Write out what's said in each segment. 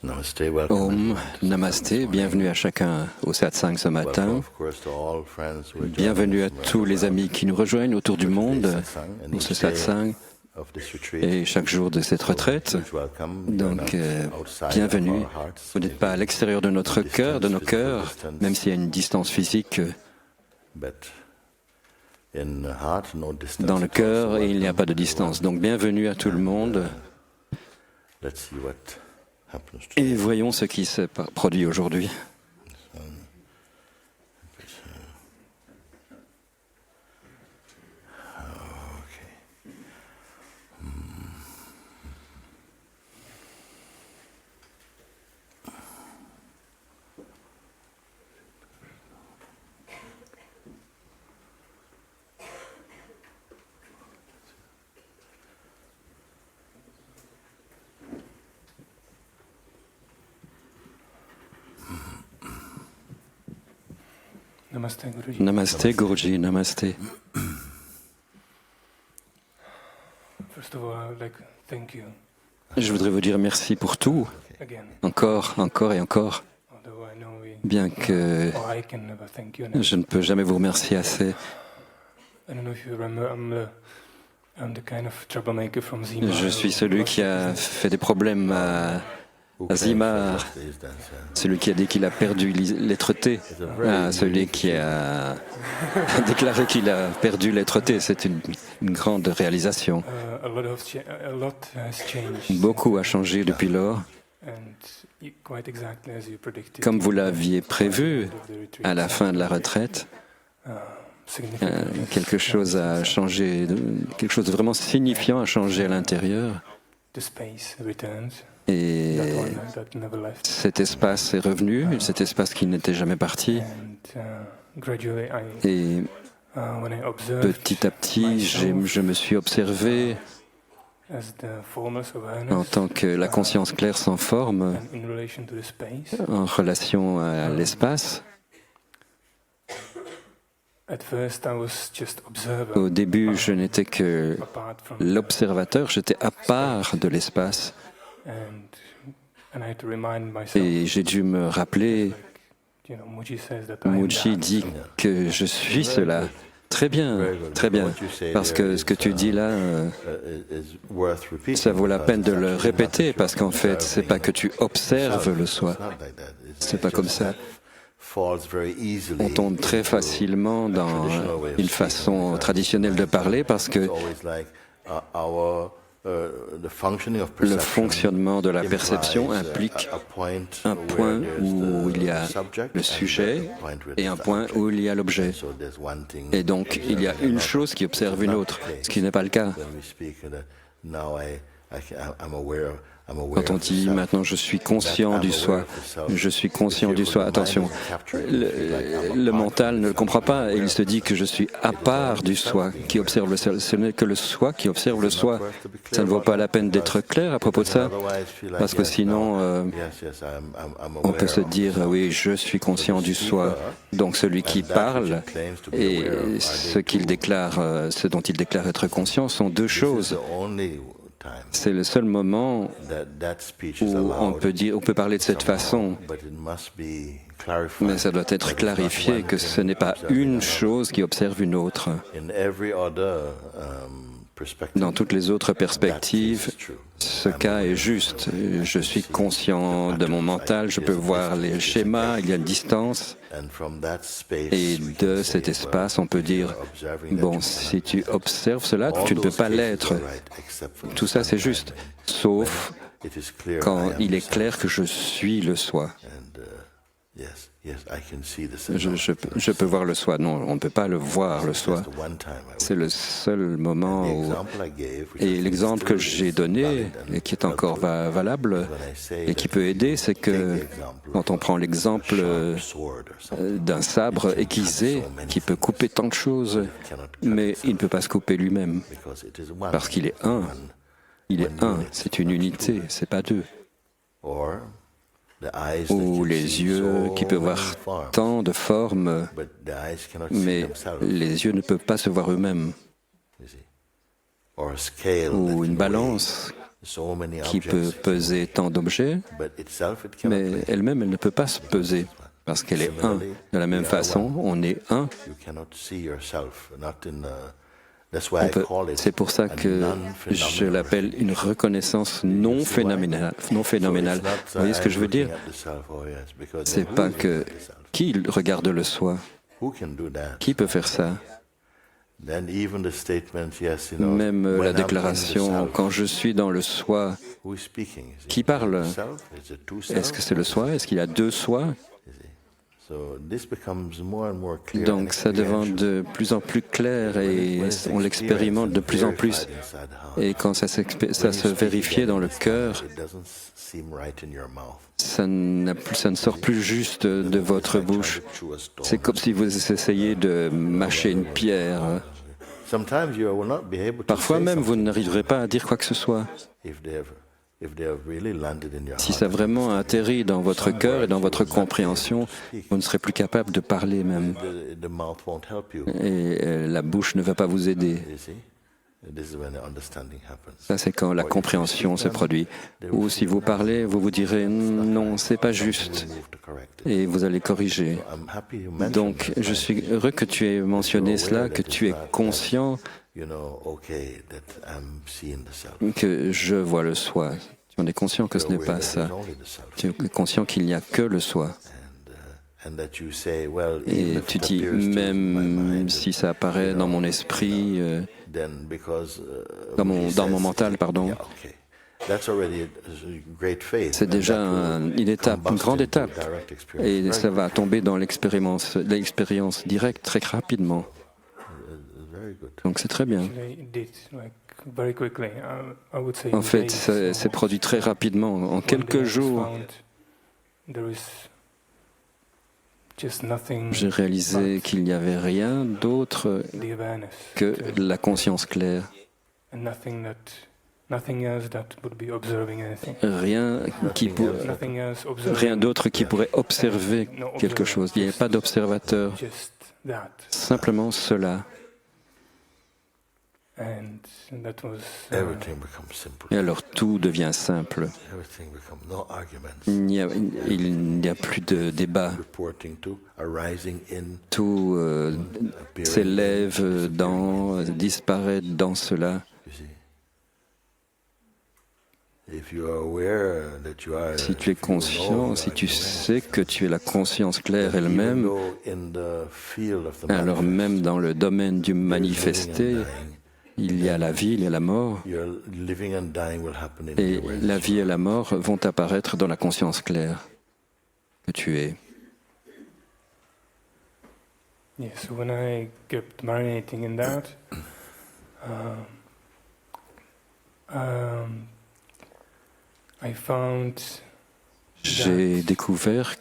Om, Namasté, bienvenue à chacun au satsang ce matin. Bienvenue à tous les amis qui nous rejoignent autour du monde pour ce satsang et chaque jour de cette retraite. Donc, bienvenue. Vous n'êtes pas à l'extérieur de notre cœur, de nos cœurs, même s'il y a une distance physique. Dans le cœur, il n'y a pas de distance. Donc, bienvenue à tout le monde. Et voyons ce qui se produit aujourd'hui. Namasté, Guruji, Namasté. Je voudrais vous dire merci pour tout, encore et encore, bien que je ne peux jamais vous remercier assez. Je suis celui qui a fait des problèmes à Zimar, celui qui a dit qu'il a perdu l'être-té, celui qui a déclaré qu'il a perdu l'être-té. C'est une grande réalisation. Beaucoup a changé depuis lors. Comme vous l'aviez prévu à la fin de la retraite, quelque chose a changé, quelque chose de vraiment signifiant a changé à l'intérieur. Et cet espace est revenu, cet espace qui n'était jamais parti. Et petit à petit, je me suis observé en tant que la conscience claire sans forme en relation à l'espace. Au début, je n'étais que l'observateur, j'étais à part de l'espace. Et j'ai dû me rappeler, Mooji dit que je suis cela. Très bien, parce que ce que tu dis là, ça vaut la peine de le répéter, parce qu'en fait, c'est pas que tu observes le soi, c'est pas comme ça. On tombe très facilement dans une façon traditionnelle de parler, parce que le fonctionnement de la perception implique un point où il y a le sujet et un point où il y a l'objet. Et donc, il y a une chose qui observe une autre, ce qui n'est pas le cas. Quand on dit maintenant je suis conscient du soi, je suis conscient du soi, attention, le mental ne le comprend pas et il se dit que je suis à part du soi qui observe le soi. Ce n'est que le soi qui observe le soi. Ça ne vaut pas la peine d'être clair à propos de ça, parce que sinon on peut se dire oui, je suis conscient du soi. Donc celui qui parle et ce dont il déclare être conscient sont deux choses. C'est le seul moment où on peut parler de cette façon, mais ça doit être clarifié que ce n'est pas une chose qui observe une autre. Dans toutes les autres perspectives, ce cas est juste. Je suis conscient de mon mental, je peux voir les schémas, il y a une distance. Et de cet espace, on peut dire, bon, si tu observes cela, tu ne peux pas l'être. Tout ça, c'est juste, sauf quand il est clair que je suis le soi. Je peux voir le soi. Non, on ne peut pas le voir, le soi. C'est le seul moment où... Et l'exemple que j'ai donné, et qui est encore valable, et qui peut aider, c'est que quand on prend l'exemple d'un sabre aiguisé, qui peut couper tant de choses, mais il ne peut pas se couper lui-même, parce qu'il est un. Il est un, c'est une unité, c'est pas deux. Ou les yeux qui peuvent voir tant de formes, mais les yeux ne peuvent pas se voir eux-mêmes. Ou une balance qui peut peser tant d'objets, mais elle-même, elle ne peut pas se peser, parce qu'elle est un. De la même façon, on est un. C'est pour ça que je l'appelle une reconnaissance non phénoménale. Vous voyez ce que je veux dire? C'est pas que qui regarde le soi? Qui peut faire ça? Même la déclaration, quand je suis dans le soi, qui parle? Est-ce que c'est le soi? Est-ce qu'il y a deux soi? Donc ça devient de plus en plus clair et on l'expérimente de plus en plus. Et quand ça se vérifiait dans le cœur, ça ne sort plus juste de votre bouche. C'est comme si vous essayiez de mâcher une pierre. Parfois même, vous n'arriverez pas à dire quoi que ce soit. Si ça a vraiment atterri dans votre cœur et dans votre compréhension, vous ne serez plus capable de parler même. Et la bouche ne va pas vous aider. Ça, c'est quand la compréhension se produit. Ou si vous parlez, vous vous direz « non, c'est pas juste » et vous allez corriger. Donc, je suis heureux que tu aies mentionné cela, que tu es conscient que je vois le soi. Tu en es conscient que ce n'est pas ça. Tu es conscient qu'il n'y a que le soi. Et tu dis, même si ça apparaît dans mon esprit, dans mon mental, pardon, c'est déjà une grande étape. Et ça va tomber dans l'expérience directe très rapidement. Donc c'est très bien. En fait, ça s'est produit très rapidement. En quelques jours, j'ai réalisé qu'il n'y avait rien d'autre que la conscience claire. Rien d'autre qui pourrait observer quelque chose. Il n'y avait pas d'observateur. Simplement cela. Et alors tout devient simple. Il n'y a plus de débat. Tout s'élève disparaît dans cela. Si tu es conscient, si tu sais que tu es la conscience claire elle-même, alors même dans le domaine du manifesté, il y a la vie, il y a la mort, et la vie et la mort vont apparaître dans la conscience claire que tu es. Yes, when I kept marinating in that, I found j'ai découvert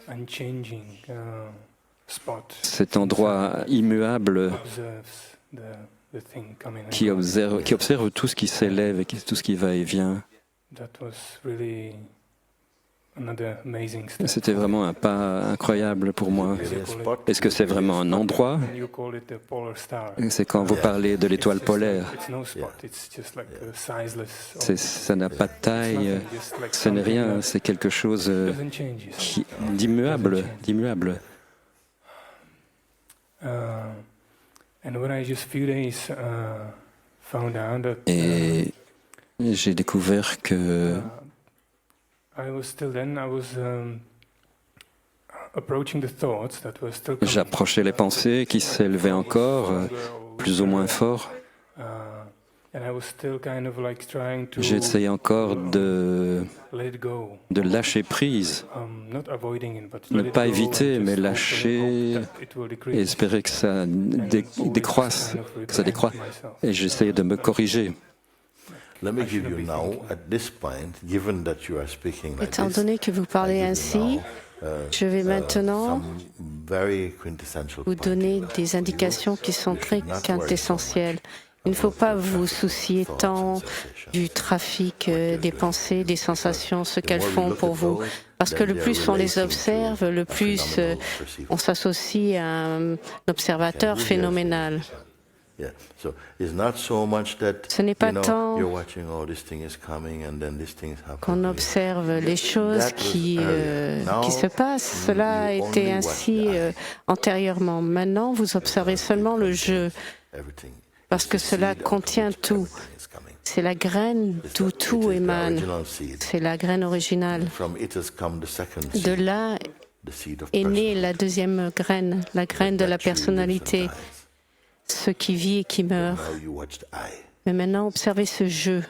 cet endroit immuable qui observe tout ce qui s'élève et tout ce qui va et vient. C'était vraiment un pas incroyable pour moi. Est-ce que c'est vraiment un endroit? C'est quand vous parlez de l'étoile polaire. Ça n'a pas de taille, ce n'est rien, c'est quelque chose d'immuable. Et j'ai découvert que j'approchais les pensées qui s'élevaient encore, plus ou moins fort. J'essayais encore de lâcher prise, ne pas éviter, mais lâcher et espérer que ça décroisse, que ça décroît. Et j'essayais de me corriger. Étant donné que vous parlez ainsi, je vais maintenant vous donner des indications qui sont très quintessentielles. Il ne faut pas vous soucier tant du trafic des pensées, des sensations, ce qu'elles font pour vous. Parce que le plus on les observe, le plus on s'associe à un observateur phénoménal. Ce n'est pas tant qu'on observe les choses qui se passent. Cela a été ainsi antérieurement. Maintenant, vous observez seulement le jeu, parce que cela contient tout. C'est la graine d'où tout émane. C'est la graine originale. De là est née la deuxième graine, la graine de la personnalité, ce qui vit et qui meurt. Mais maintenant, observez ce jeu.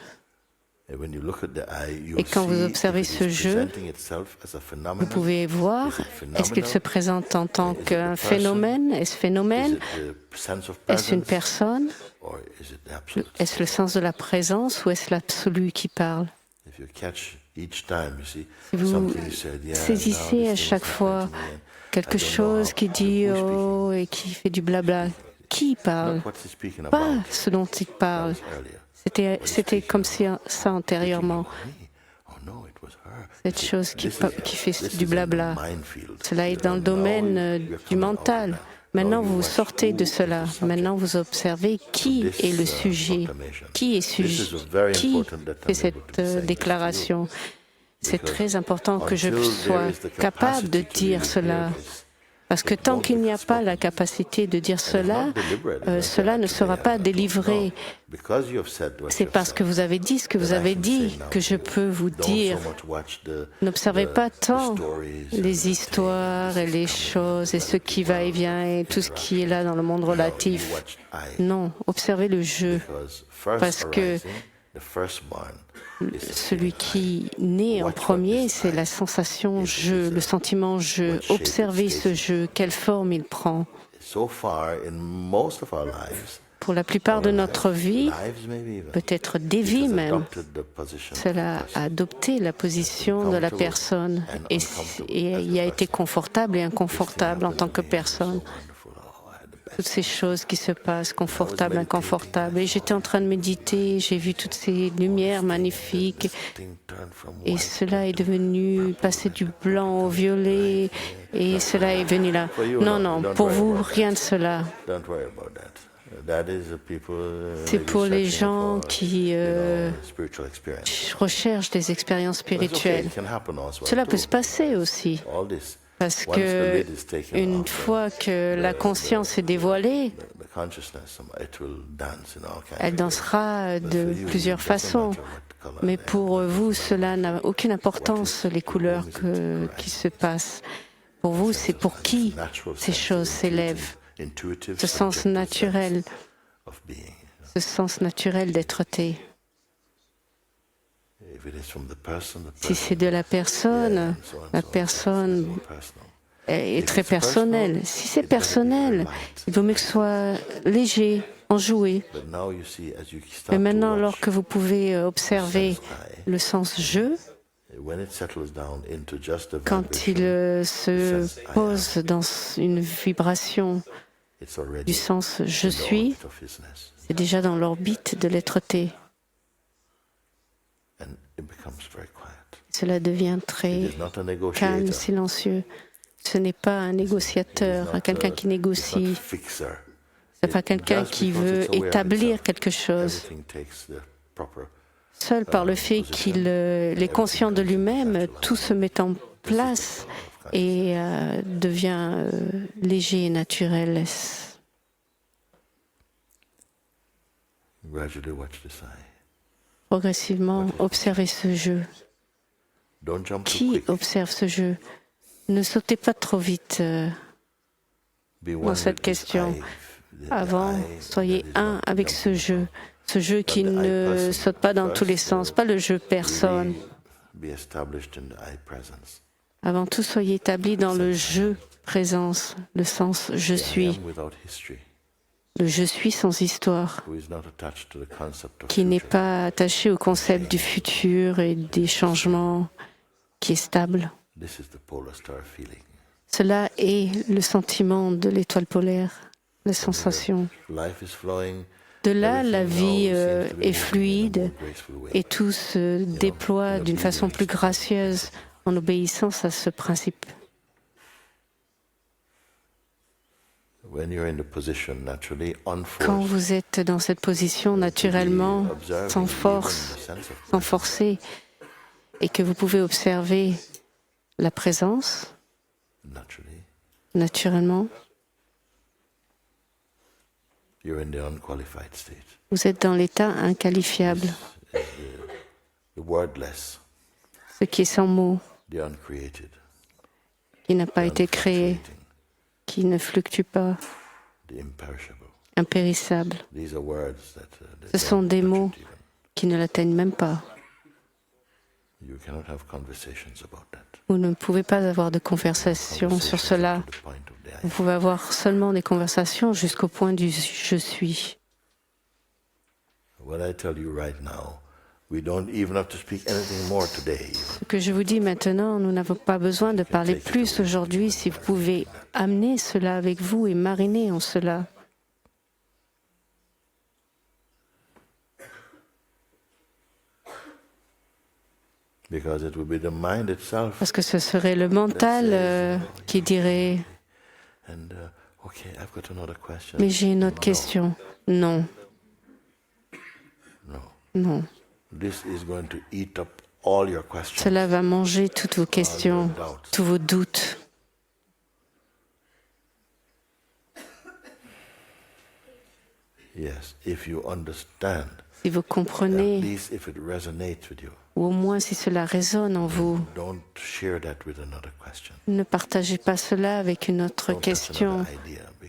Et quand vous observez ce jeu, vous pouvez voir, est-ce qu'il se présente en tant qu'un phénomène? Est-ce phénomène? Est-ce une personne? Est-ce le sens de la présence ou est-ce l'absolu qui parle? Si vous saisissez à chaque fois quelque chose qui dit « oh » et qui fait du blabla, qui parle? Pas ce dont il parle. C'était comme ça antérieurement. Cette chose qui fait du blabla. Cela est dans le domaine du mental. Maintenant, vous sortez de cela. Maintenant, vous observez qui est le sujet, qui fait cette déclaration. C'est très important que je sois capable de dire cela. Parce que tant qu'il n'y a pas la capacité de dire cela, cela ne sera pas délivré. C'est parce que vous avez dit ce que vous avez dit que je peux vous dire. N'observez pas tant les histoires et les choses et ce qui va et vient et tout ce qui est là dans le monde relatif. Non, observez le jeu. Parce que celui qui naît en premier, c'est la sensation jeu, le sentiment jeu. Observez ce jeu, quelle forme il prend. Pour la plupart de notre vie, peut-être des vies même, cela a adopté la position de la personne et y a été confortable et inconfortable en tant que personne. Toutes ces choses qui se passent, confortables, inconfortables. Et j'étais en train de méditer, j'ai vu toutes ces lumières magnifiques. Et cela est devenu, passé du blanc au violet, et cela est venu là. Non, non, pour vous, rien de cela. C'est pour les gens qui recherchent des expériences spirituelles. Cela peut se passer aussi. Parce que une fois que la conscience est dévoilée, elle dansera de plusieurs façons. Mais pour vous, cela n'a aucune importance, les couleurs qui se passent. Pour vous, c'est pour qui ces choses s'élèvent. Ce sens naturel d'être-té. Si c'est de la personne est très personnelle. Si c'est personnel, il vaut mieux que ce soit léger, enjoué. Mais maintenant, alors que vous pouvez observer le sens « je », quand il se pose dans une vibration du sens « je suis », c'est déjà dans l'orbite de l'être-té. Cela devient très calme, silencieux. Ce n'est pas un négociateur, quelqu'un qui négocie. Ce n'est pas quelqu'un qui veut établir quelque chose. Seul par le fait qu'il est conscient de lui-même, tout se met en place et devient léger et naturel. Progressivement, observez ce jeu. Qui observe ce jeu? Ne sautez pas trop vite dans cette question. Avant, soyez un avec ce jeu qui ne saute pas dans tous les sens, pas le jeu personne. Avant tout, soyez établis dans le jeu présence, le sens je suis. Le je suis sans histoire, qui n'est pas attaché au concept du futur et des changements, qui est stable. Cela est le sentiment de l'étoile polaire, la sensation. De là, la vie est fluide et tout se déploie d'une façon plus gracieuse en obéissance à ce principe. Quand vous êtes dans cette position naturellement, sans force, sans forcer, et que vous pouvez observer la présence, naturellement, vous êtes dans l'état inqualifiable, ce qui est sans mots, qui n'a pas été créé, qui ne fluctue pas, impérissable. Ce sont des mots qui ne l'atteignent même pas. Vous ne pouvez pas avoir de conversation sur cela. Vous pouvez avoir seulement des conversations jusqu'au point du « je suis ». Ce que je vous dis maintenant, nous n'avons pas besoin de parler plus aujourd'hui si vous pouvez amener cela avec vous et mariner en cela. Parce que ce serait le mental qui dirait « Mais j'ai une autre question. » Non. Non. Cela va manger toutes vos questions, tous vos doutes. Si vous comprenez, ou au moins si cela résonne en vous, ne partagez pas cela avec une autre question.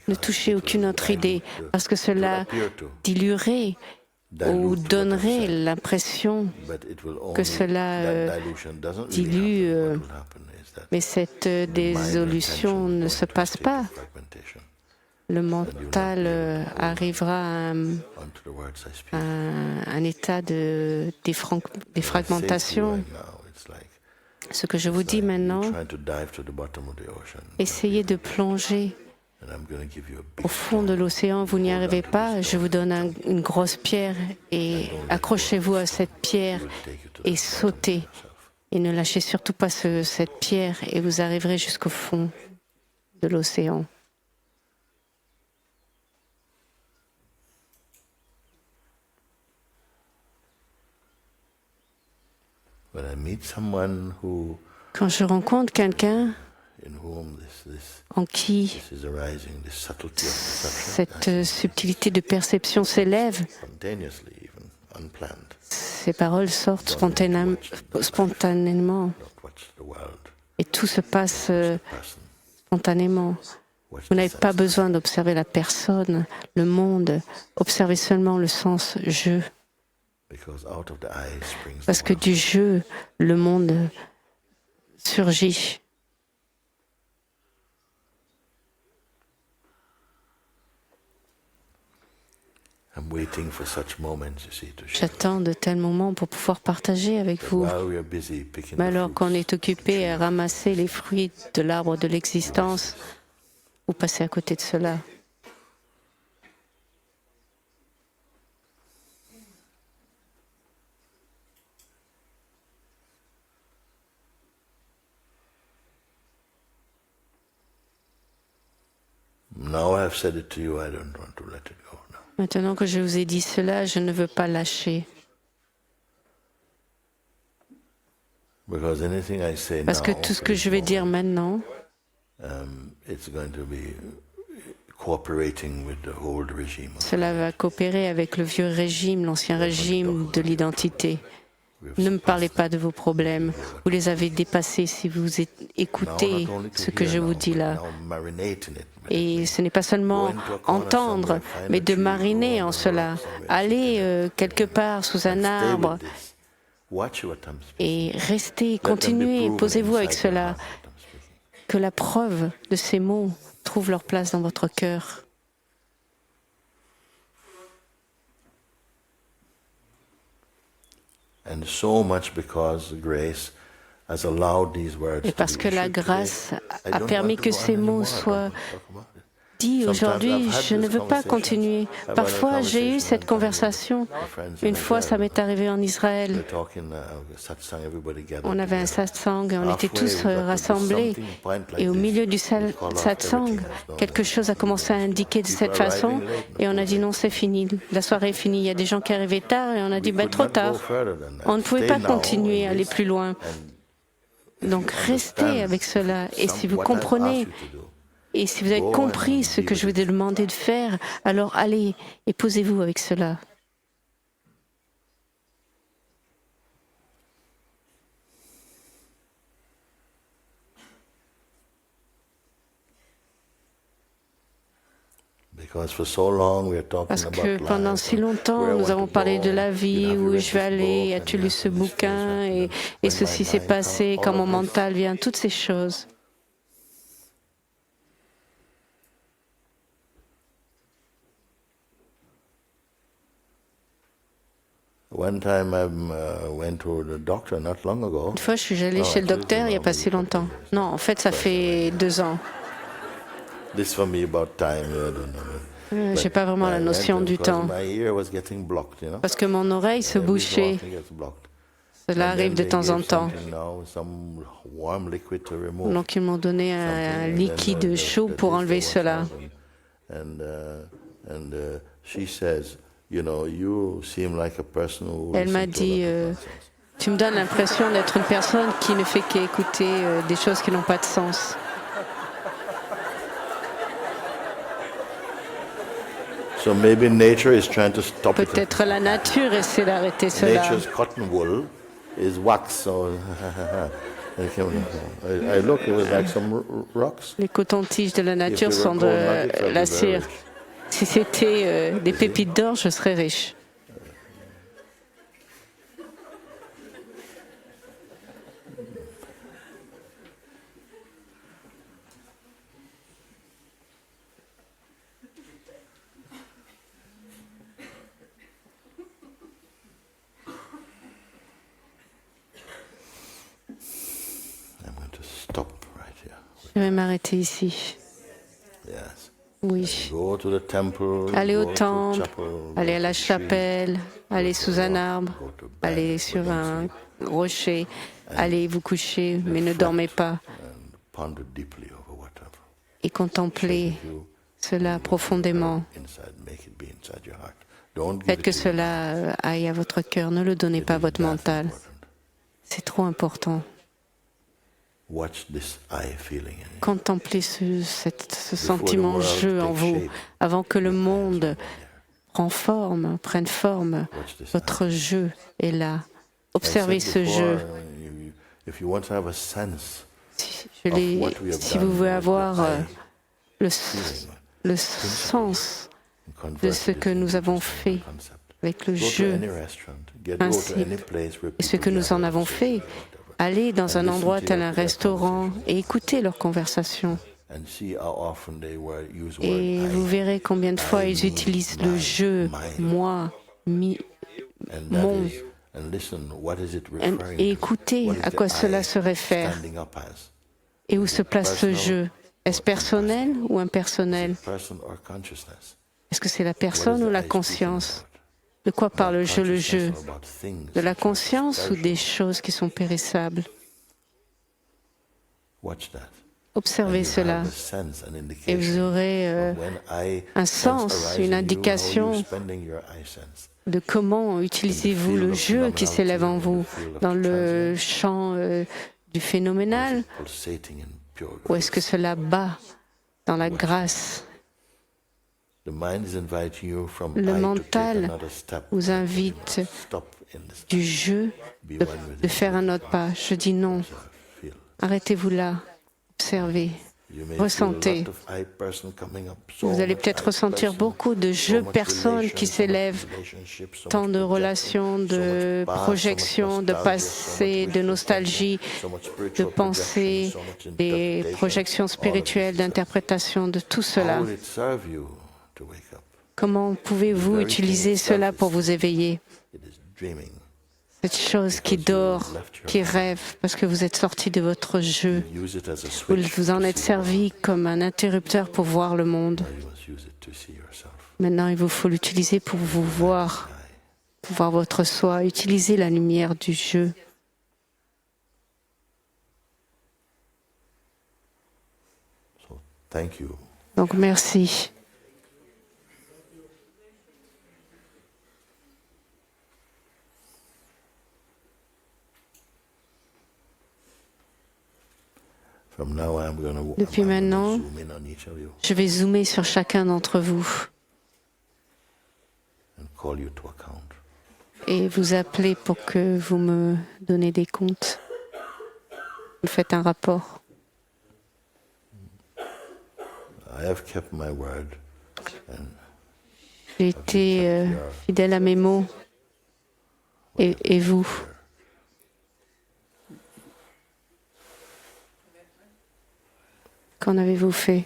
Ne touchez aucune autre idée, parce que cela diluerait ou donnerait l'impression que cela dilue, mais cette dissolution ne se passe pas. Le mental arrivera à un état de défragmentation. Ce que je vous dis maintenant, essayez de plonger au fond de l'océan, vous n'y arrivez pas, je vous donne une grosse pierre et accrochez-vous à cette pierre et sautez. Et ne lâchez surtout pas cette pierre et vous arriverez jusqu'au fond de l'océan. Quand je rencontre quelqu'un en qui cette subtilité de perception s'élève, ces paroles sortent spontanément et tout se passe spontanément. Vous n'avez pas besoin d'observer la personne, le monde, observez seulement le sens « je ». Parce que du jeu, le monde surgit. J'attends de tels moments pour pouvoir partager avec vous. Mais alors qu'on est occupé à ramasser les fruits de l'arbre de l'existence, vous passez à côté de cela. Maintenant que je vous ai dit cela, je ne veux pas lâcher. Parce que tout ce que je vais dire maintenant, cela va coopérer avec le vieux régime, l'ancien régime de l'identité. Ne me parlez pas de vos problèmes. Vous les avez dépassés si vous écoutez ce que je vous dis là. Et ce n'est pas seulement entendre, mais de mariner en cela. Allez quelque part sous un arbre et restez, continuez, posez-vous avec cela. Que la preuve de ces mots trouve leur place dans votre cœur. Et parce que la grâce a permis que ces mots soient dit aujourd'hui, je ne veux pas continuer. Parfois, j'ai eu cette conversation. Une fois, ça m'est arrivé en Israël. On avait un satsang et on était tous rassemblés. Et au milieu du satsang, quelque chose a commencé à indiquer de cette façon. Et on a dit non, c'est fini. La soirée est finie. Il y a des gens qui arrivaient tard et on a dit trop tard. On ne pouvait pas continuer à aller plus loin. Donc restez avec cela. Et si vous comprenez, et si vous avez compris ce que je vous ai demandé de faire, alors allez et posez-vous avec cela. Parce que pendant si longtemps, nous avons parlé de la vie, où je vais aller, as-tu lu ce bouquin, et ceci s'est passé, quand mon mental vient, toutes ces choses. Une fois, je suis allée chez le docteur il n'y a pas si longtemps. Non, en fait, ça fait 2 ans. Je n'ai pas vraiment la notion du temps. Parce que mon oreille se bouchait. Cela arrive de temps en temps. Donc, ils m'ont donné un liquide chaud pour enlever cela. Elle m'a dit, tu me donnes l'impression d'être une personne qui ne fait qu'écouter des choses qui n'ont pas de sens. Peut-être la nature essaie d'arrêter cela. Les cotons-tiges de la nature sont de la cire. Si c'était des pépites d'or, je serais riche. Je vais m'arrêter ici. Oui. Aller au temple, aller à la chapelle, aller sous un arbre, aller sur un rocher, aller vous coucher, mais ne dormez pas. Et contemplez cela profondément. Faites que cela aille à votre cœur, ne le donnez pas à votre mental. C'est trop important. Contemplez ce sentiment jeu en vous avant que le monde prenne forme. Votre jeu est là. Observez ce jeu. Si vous voulez avoir le sens de ce que nous avons fait avec le jeu, principe, et ce que nous en avons fait, allez dans un endroit tel un restaurant et écoutez leurs conversations. Et vous verrez combien de fois ils utilisent le je, moi, mon. Et écoutez à quoi cela se réfère. Et où se place ce je? Est-ce personnel ou impersonnel? Est-ce que c'est la personne ou la conscience? De quoi parle le je? De la conscience ou des choses qui sont périssables? Observez cela et vous aurez un sens, une indication de comment utilisez-vous le je qui s'élève en vous dans le champ du phénoménal, ou est-ce que cela bat dans la grâce? Le mental vous invite du jeu de faire un autre pas. Je dis non. Arrêtez-vous là. Observez. Ressentez. Vous allez peut-être ressentir beaucoup de jeux personnes qui s'élèvent, tant de relations, de projections, de passé, de nostalgie, de pensée, des projections spirituelles, d'interprétation, de tout cela. Comment pouvez-vous utiliser cela pour vous éveiller? cette chose qui dort, qui rêve, parce que vous êtes sorti de votre jeu. Vous vous en êtes servi comme un interrupteur pour voir le monde. Maintenant, il vous faut l'utiliser pour vous voir, pour voir votre soi. Utilisez la lumière du jeu. Donc, merci. Depuis maintenant, je vais zoomer sur chacun d'entre vous et vous appeler pour que vous me donnez des comptes. Vous faites un rapport. J'ai été fidèle à mes mots. Et vous? Qu'en avez-vous fait?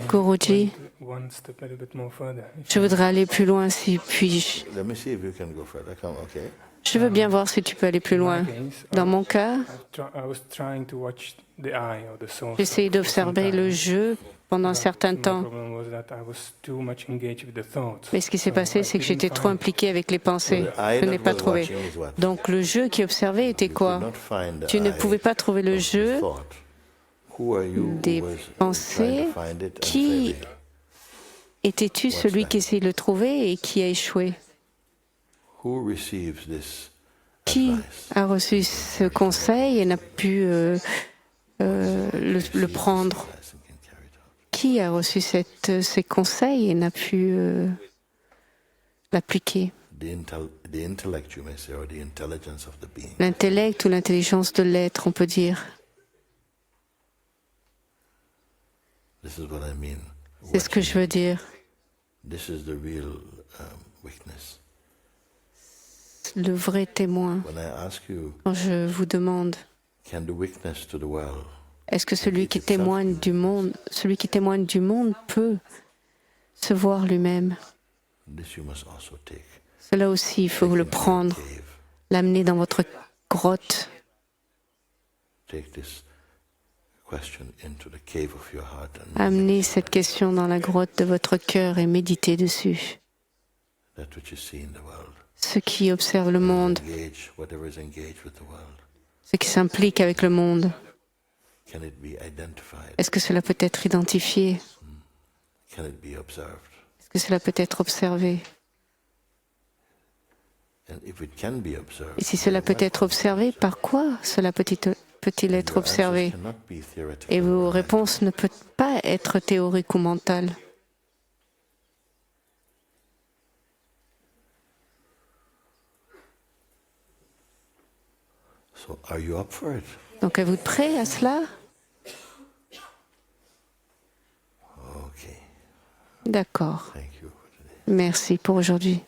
Guruji, je voudrais aller plus loin, si puis-je. Je veux bien voir si tu peux aller plus loin. Dans mon cas, j'essayais d'observer le jeu pendant un certain temps. Mais ce qui s'est passé, c'est que j'étais trop impliqué avec les pensées. Je n'ai pas trouvé. Donc le jeu qui observait était quoi? Tu ne pouvais pas trouver le jeu des pensées. Qui étais-tu, celui qui essayait de le trouver et qui a échoué? Qui a reçu ce conseil et n'a pu le prendre? Qui a reçu ces conseils et n'a pu l'appliquer? L'intellect ou l'intelligence de l'être, on peut dire. C'est ce que je veux dire. Le vrai témoin. Quand je vous demande, est-ce que celui qui témoigne du monde peut se voir lui-même? Cela aussi, il faut le prendre, l'amener dans votre grotte. Amenez cette question dans la grotte de votre cœur et méditez dessus. Ceux qui observent le monde, ceux qui s'impliquent avec le monde, est-ce que cela peut être identifié? Est-ce que cela peut être observé? Et si cela peut être observé, par quoi cela peut-il être observé? Et vos réponses ne peuvent pas être théoriques ou mentales. Donc, êtes-vous prêts à cela? D'accord. Merci pour aujourd'hui.